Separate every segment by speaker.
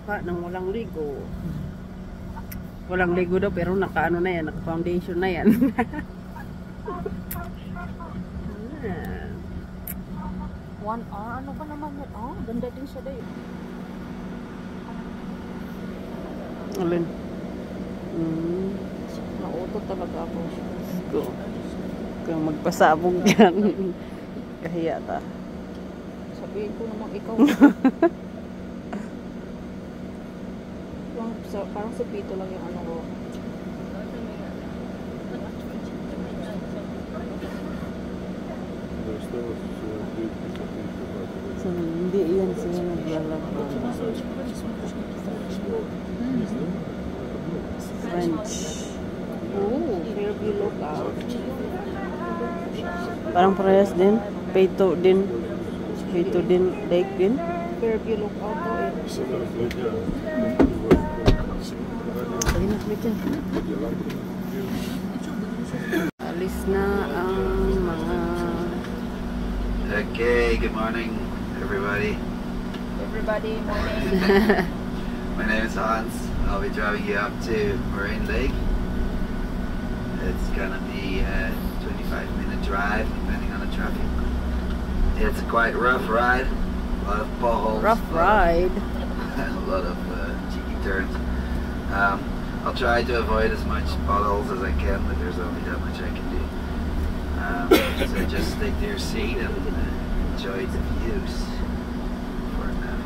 Speaker 1: Nang walang ligo. Walang ligo daw pero naka-ano na yan, naka-foundation na yan.
Speaker 2: One hour, ano ba naman yun? Oh, ganda din siya daw.
Speaker 1: Alin?
Speaker 2: Nauto talaga ako.
Speaker 1: Kung magpasabog yan. Kahiya ta.
Speaker 2: Sabihin ko naman ikaw. Parang sa pito lang yung ano ko.
Speaker 1: So, hindi yan sila naglalaro. French.
Speaker 2: Oh, Fairview Lookout.
Speaker 1: Parang parehas din. Peto din. Peto din. Lake din.
Speaker 2: Fairview Lookout to eh.
Speaker 1: Alis na ang mga...
Speaker 3: Okay, good morning everybody.
Speaker 2: Everybody, morning.
Speaker 3: My name is Hans. I'll be driving you up to Marine Lake. It's gonna be a 25-minute drive depending on the traffic. It's a quite rough ride. A lot of potholes.
Speaker 1: Rough ride.
Speaker 3: A lot of cheeky turns. I'll try to avoid as much potholes as I can, but there's only that much I can do. So just stick to your seat and enjoy the views for now.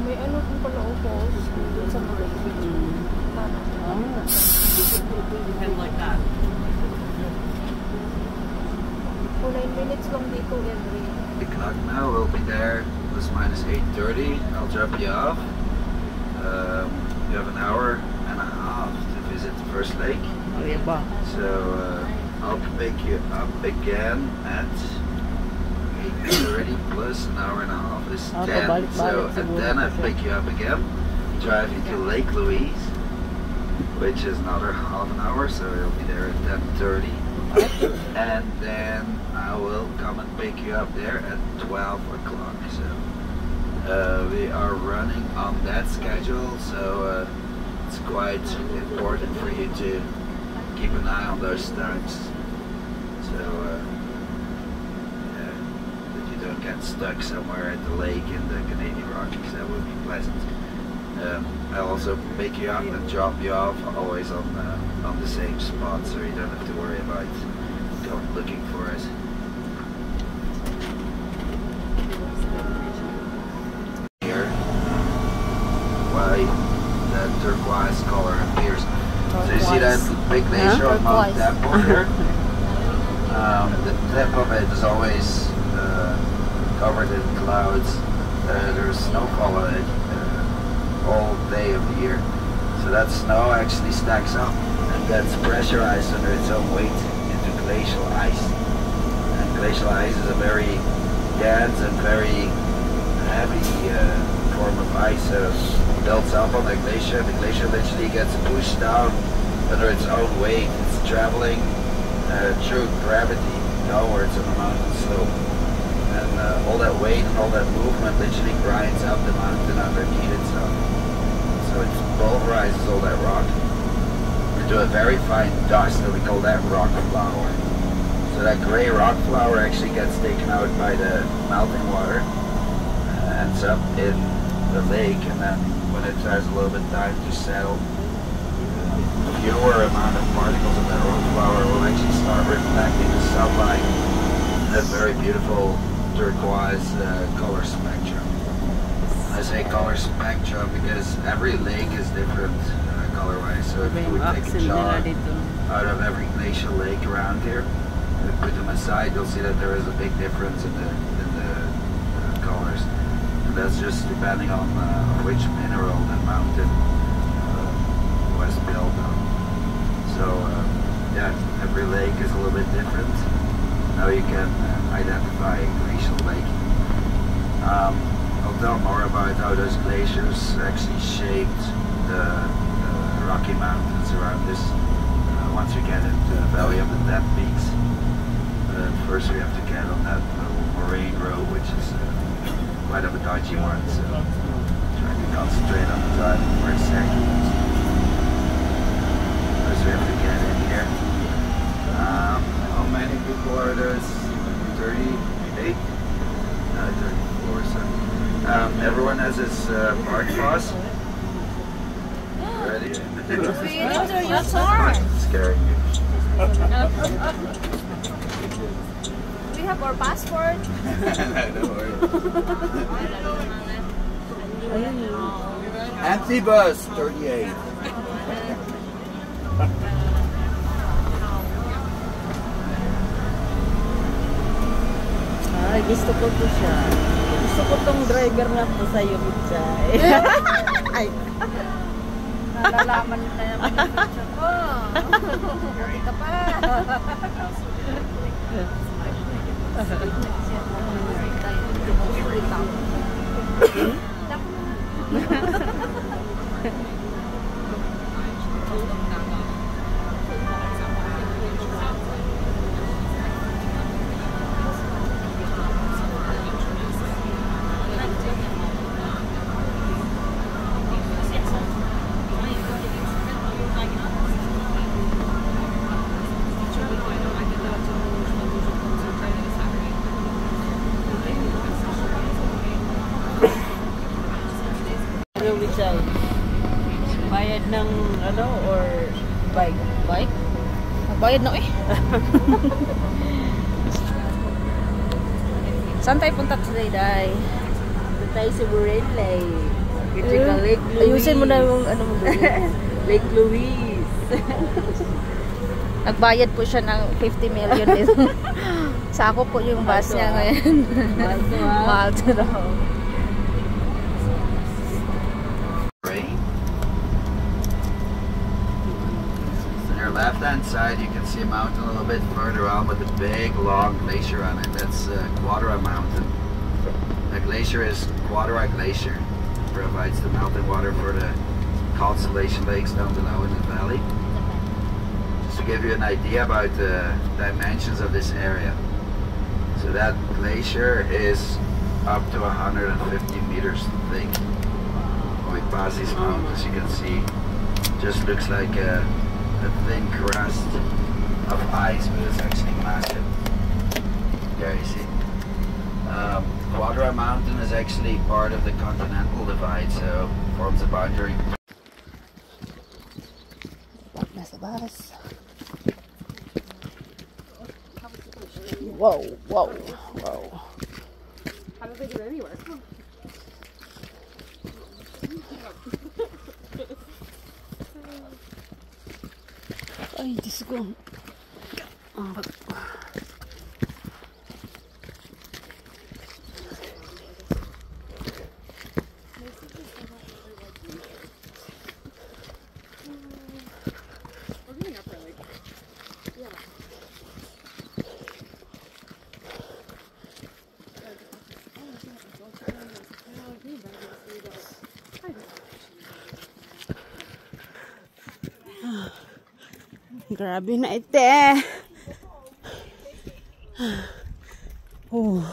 Speaker 2: May ano kung pala o falls sa Marine Beach. For 9 minutes lang dito every.
Speaker 3: The clock now will be there. Plus minus 8:30. I'll drop you off. You have an hour and a half to visit the first lake.
Speaker 1: Oh, yeah ba?
Speaker 3: So I'll pick you up again at 8:30 plus an hour and a half is 10. So and then I pick you up again, drive you to Lake Louise, which is another half an hour. So you'll be there at 10:30, and then I will come and pick you up there at 12 o'clock. So we are running on that schedule. So it's quite important for you to keep an eye on those starts. So yeah, that you don't get stuck somewhere at the lake in the Canadian Rockies. That would be pleasant. I'll also pick you up and drop you off always on the same spot, so you don't have to worry about going looking for us. Here, why that turquoise color appears. So you see that big glacier on Mount Temple here? The tip of it is always covered in clouds. There's snowfall on it all day of the year. So that snow actually stacks up and gets pressurized under its own weight into glacial ice. And glacial ice is a very dense and very heavy form of ice. So it builds up on the glacier. The glacier literally gets pushed down under its own weight. It's traveling through gravity downwards on the mountain slope. And all that weight and all that movement literally grinds up the mountain underneath itself. So it pulverizes all that rock into a very fine dust, and we call that rock flour. So that gray rock flour actually gets taken out by the melting water, ends up in the lake, and then when it has a little bit of time to settle, a fewer amount of particles of that rock flour will actually start reflecting the sunlight in that very beautiful turquoise color spectrum. I say color spectrum because every lake is different color-wise. So if you would take a shot out of every glacial lake around here, and put them aside, you'll see that there is a big difference in the colors. And that's just depending on which mineral the mountain was built on. So yeah, every lake is a little bit different. Now you can identify a glacial lake. tell more about how those glaciers actually shaped the Rocky Mountains around this once we get into the valley of the Death Peaks. First we have to get on that little moraine road, which is quite of a dodgy one, so trying to concentrate on the driving for a second. First we have to get in here. How many people are there? 38? No, 34 or something. Everyone has his park pass. Ready?
Speaker 2: Your turn.
Speaker 3: Scaring you.
Speaker 2: We have our passport.
Speaker 3: Don't worry. Empty bus, 38.
Speaker 1: Ay, gusto ko to siya. Gusto ko tong driver nga po sa'yo, Bichay. Ay.
Speaker 2: Nalalaman na naman yung picture ko. Buti ka pa.
Speaker 1: Bichay. Bayad ng ano or bike?
Speaker 2: Bike? Magbayad na eh. Saan tayo punta today, Day?
Speaker 1: Ito tayo sa Burenlay. Ito ka Lake Louise.
Speaker 2: Ayusin mo na yung ano mo doon.
Speaker 1: Lake Louise.
Speaker 2: Nagbayad po siya ng 50 million din. Sako po yung bus niya ngayon. Mahal to daw.
Speaker 3: Left-hand side, you can see a mountain a little bit further on with a big, long glacier on it. That's Quadra Mountain. The glacier is Quadra Glacier. It provides the mountain water for the Constellation Lakes down below in the valley. Just to give you an idea about the dimensions of this area. So that glacier is up to 150 meters thick. When we pass these mountains, you can see it just looks like a thin crust of ice, but it's actually massive. There you see. Quadra Mountain is actually part of the Continental Divide, so forms a boundary.
Speaker 2: Nasa bus.
Speaker 1: Whoa, whoa, whoa.
Speaker 2: How do they get anywhere?
Speaker 1: Ay, Diyos ko. Grabe na ite. Oh.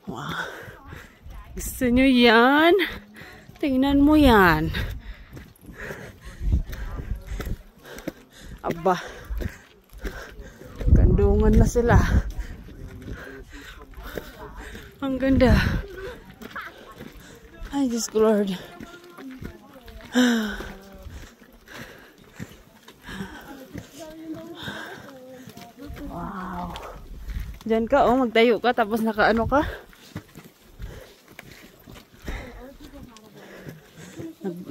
Speaker 1: Wow. Gusto nyo yan? Tingnan mo yan. Aba. Kandungan na sila. Ang ganda. Ay, Diyos ko Lord. Wow. Diyan ka, oh, magtayo ka, tapos nakaano ka.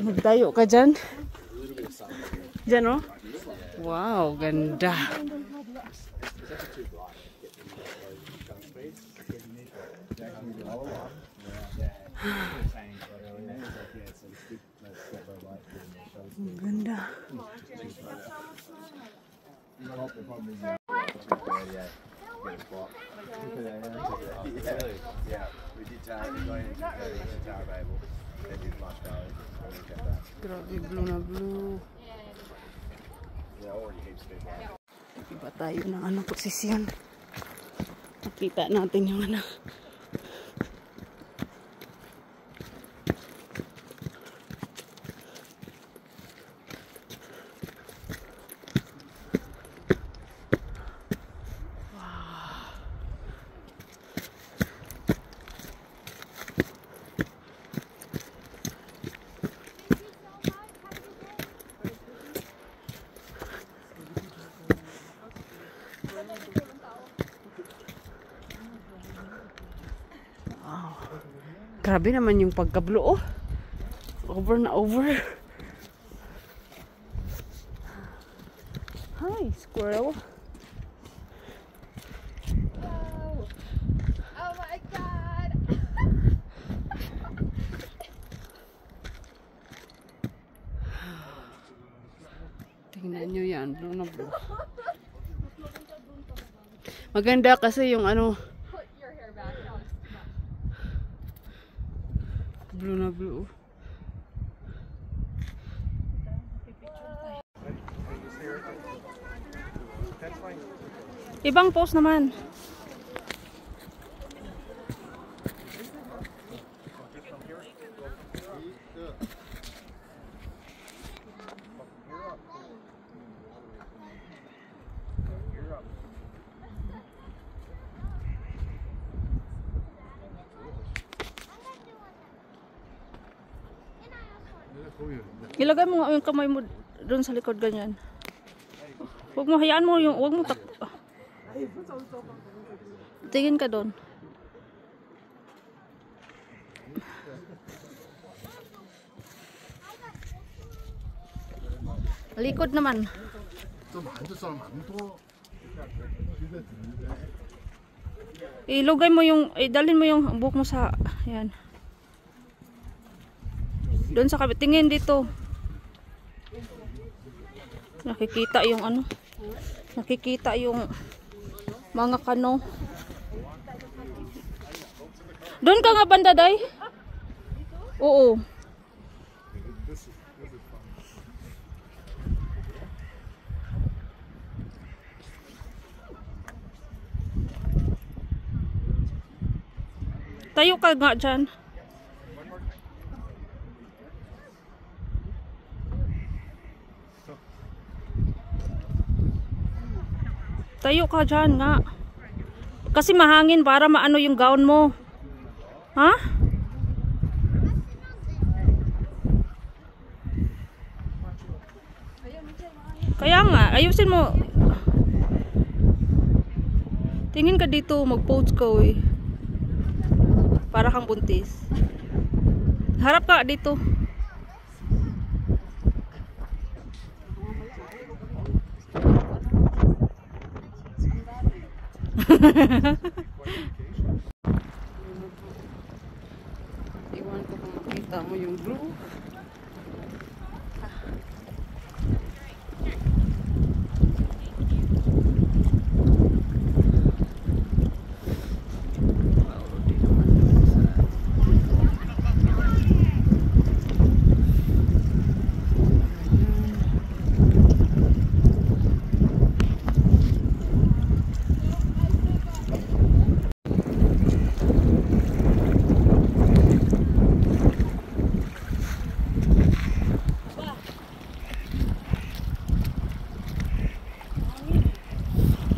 Speaker 1: Magtayo ka dyan. Dyan, oh. Wow, ganda. Ang ganda.
Speaker 3: Yeah, we did going into Tower Babel. They did Lost Valley. And we kept that.
Speaker 1: Grabe, blue na blue.
Speaker 3: Yeah, already heaps of people.
Speaker 1: Iba tayo ng ano, posisyon. Nakita natin yung ano. Grabe naman yung pagkablo, oh. Over na over. Hi, squirrel.
Speaker 2: Oh, oh my God.
Speaker 1: Tingnan nyo yan, blue na blue. Maganda kasi yung ano, blue na blue.
Speaker 2: Ibang post naman. Ilagay mo nga yung kamay mo doon sa likod ganyan. Huwag mo hayaan mo yung, huwag mo tingin ka doon. Likod naman. Ilugay mo yung, dalhin mo yung buhok mo sa, yan. Doon sa kabit, tingin dito. Nakikita yung ano. Nakikita yung mga kano. Doon ka nga banda, Day? Oo. Tayo ka nga dyan. Tayo ka dyan nga. Kasi mahangin para maano yung gown mo. Ha? Kaya nga, ayusin mo. Tingin ka dito, mag-pose ka eh. Para kang buntis. Harap ka dito.
Speaker 1: Iwan ko kung makita mo yung blue.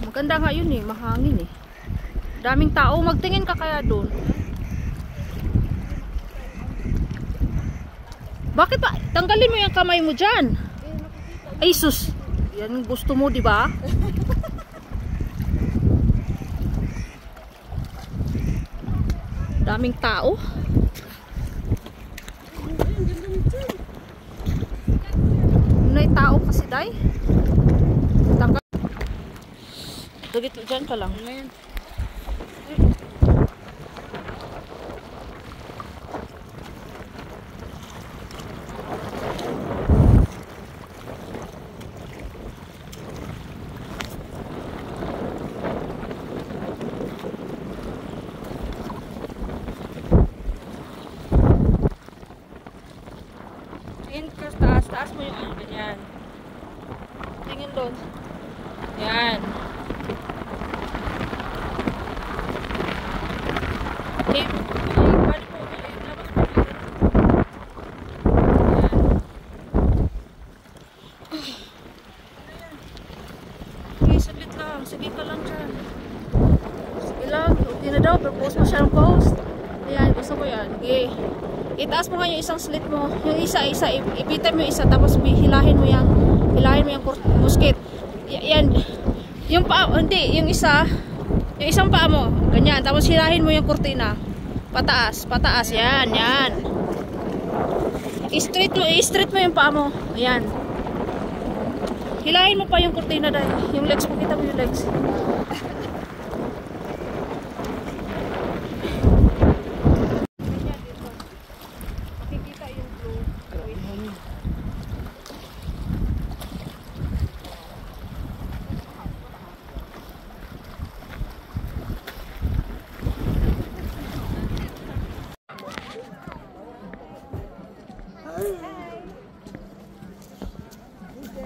Speaker 2: Maganda nga yun eh, mahangin eh. Daming tao, magtingin ka kaya doon. Bakit ba? Tanggalin mo yung kamay mo dyan. Ay sus, yan gusto mo di ba? Daming tao. May tao kasi day. Tanggal. Dagit dyan ka lang. Yan. Tingin doon. Yan. Okay. Balik po. Labas po. Okay, saglit lang. Sige ka lang dyan. Sige lang. Okay na daw. Propose mo siya ng post. Ayan, gusto mo yan. Okay. Itaas mo nga yung isang slit mo. Yung isa. Ipitan mo yung isa. Tapos hilahin mo yung musket. Yan. Yung paa, hindi. Yung isa. Yung isang paa mo. Ganyan. Tapos hilahin mo yung kurtina. Pataas. Pataas. Yan. Yan. I-straight mo yung paa mo. Ayan. Hilahin mo pa yung kurtina dahil. Yung legs mo. Kita mo yung legs. Makikita yung blue.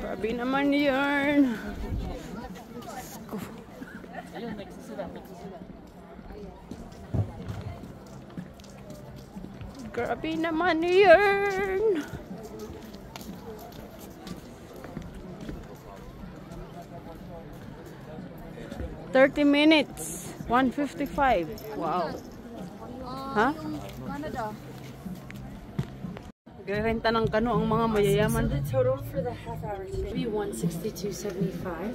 Speaker 1: 'Grabe naman yun. Grabe naman yun. $30 minutes. 155. Wow. Ha?
Speaker 2: Canada.
Speaker 1: Nagrerenta ng kano ang mga mayayaman.
Speaker 4: So the total for the half hour should be $162.75.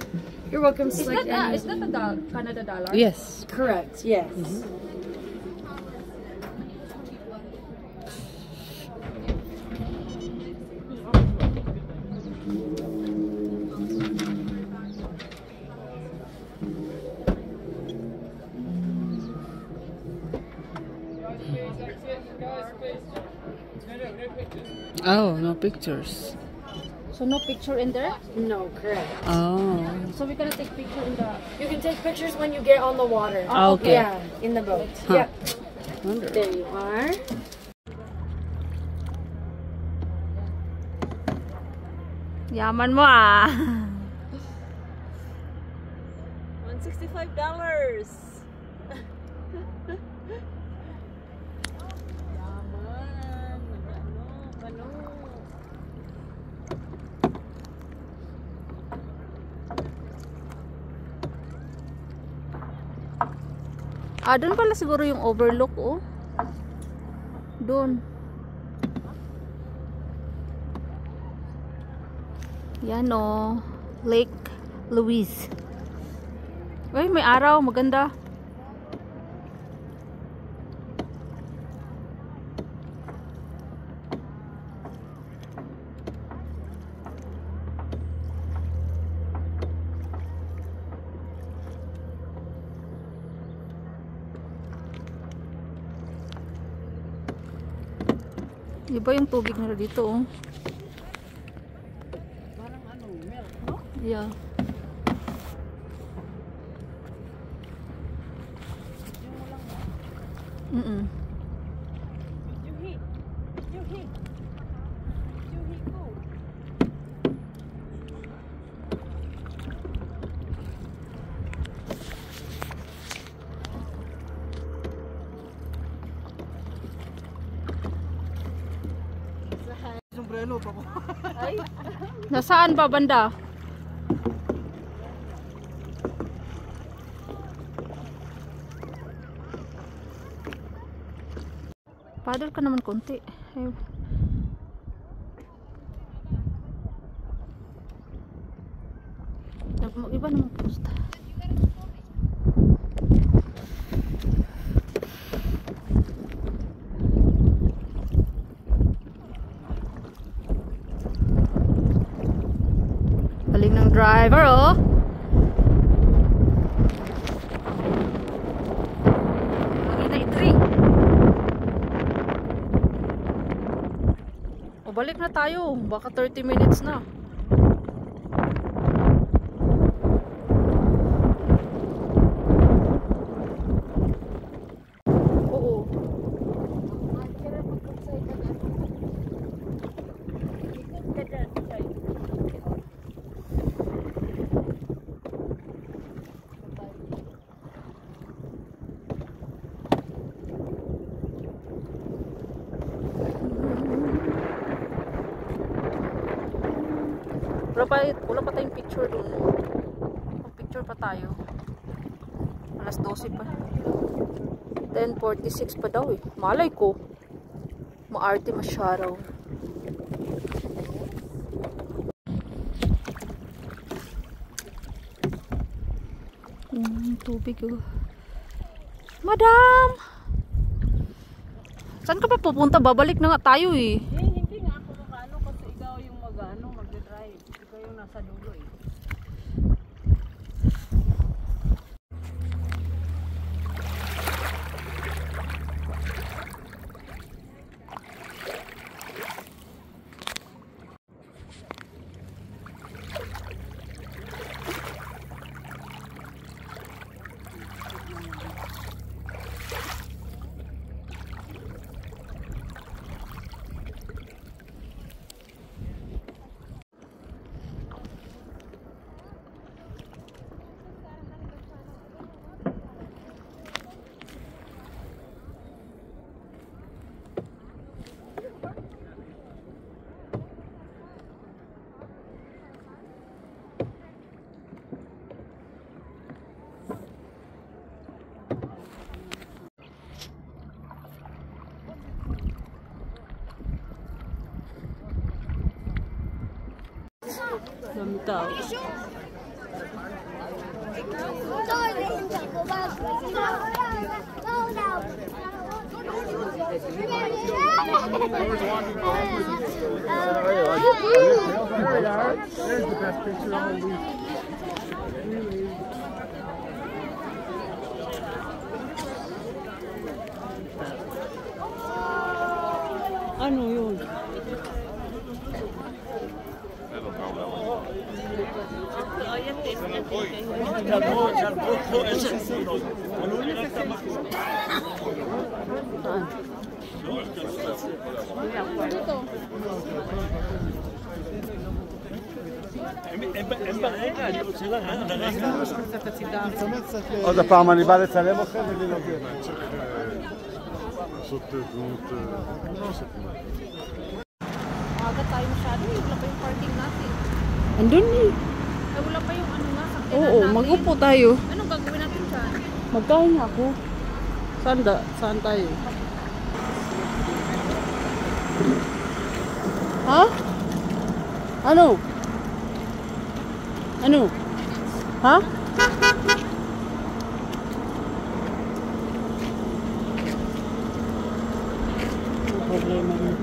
Speaker 4: You're welcome.
Speaker 2: Is
Speaker 4: Select
Speaker 2: that
Speaker 4: any.
Speaker 2: a Canada dollar?
Speaker 1: Yes.
Speaker 4: Correct. Yes.
Speaker 1: Oh, no pictures.
Speaker 2: So no picture in there?
Speaker 4: No, correct.
Speaker 1: Oh.
Speaker 2: So we gonna take picture in the...
Speaker 4: You can take pictures when you get on the water.
Speaker 1: Ah, okay.
Speaker 4: Yeah, in the boat.
Speaker 1: Huh.
Speaker 4: Yeah.
Speaker 1: Wonder.
Speaker 4: There you are.
Speaker 2: Yaman mo ah.
Speaker 1: $165.
Speaker 2: Ah, doon pala siguro yung overlook, oh. Doon. Yan, oh. Lake Louise. Uy, may araw. Maganda. Iba yung tubig nila dito, oh.
Speaker 1: Parang ano, milk, no?
Speaker 2: Yeah. Mm-mm. Nasaan ba banda? Paddle ka naman konti. Ay. Iba naman post. Galing ng driver, oh. O, balik na tayo. Baka 30 minutes na. Oo. wala pa tayong picture dun. Picture pa tayo. Alas 12 pa. 10:46 pa daw eh. Malay ko. Maarte masyaraw. Tubig oh. Madam! Saan ka pa pupunta? Babalik na nga tayo eh.
Speaker 1: Hindi nga ako makano kasi ikaw yung mag-drive. Ikaw yung nasa dulo eh. Dami tao. Ano yun?
Speaker 5: עוד הפעם אני בא לצלם אתכם ולי לא גאה. צריך לעשות תמונות...
Speaker 2: Maaga tayo masyado eh. Wala pa yung parking natin.
Speaker 1: Andun eh.
Speaker 2: Ay, wala pa yung ano nga.
Speaker 1: Oo, mag-upo tayo.
Speaker 2: Anong gagawin natin dyan?
Speaker 1: Magkain ako. Saan tayo? Ha? Ano? Ano? Ha? Ano problema niyo?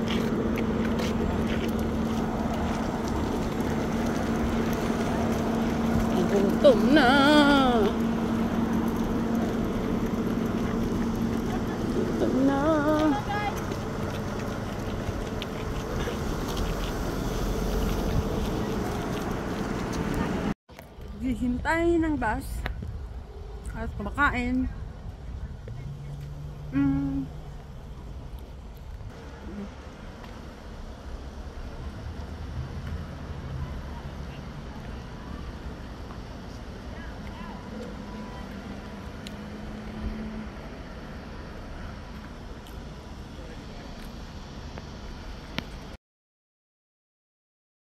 Speaker 1: Gutom na. Gutom na. Hihintay ng bus at kumakain.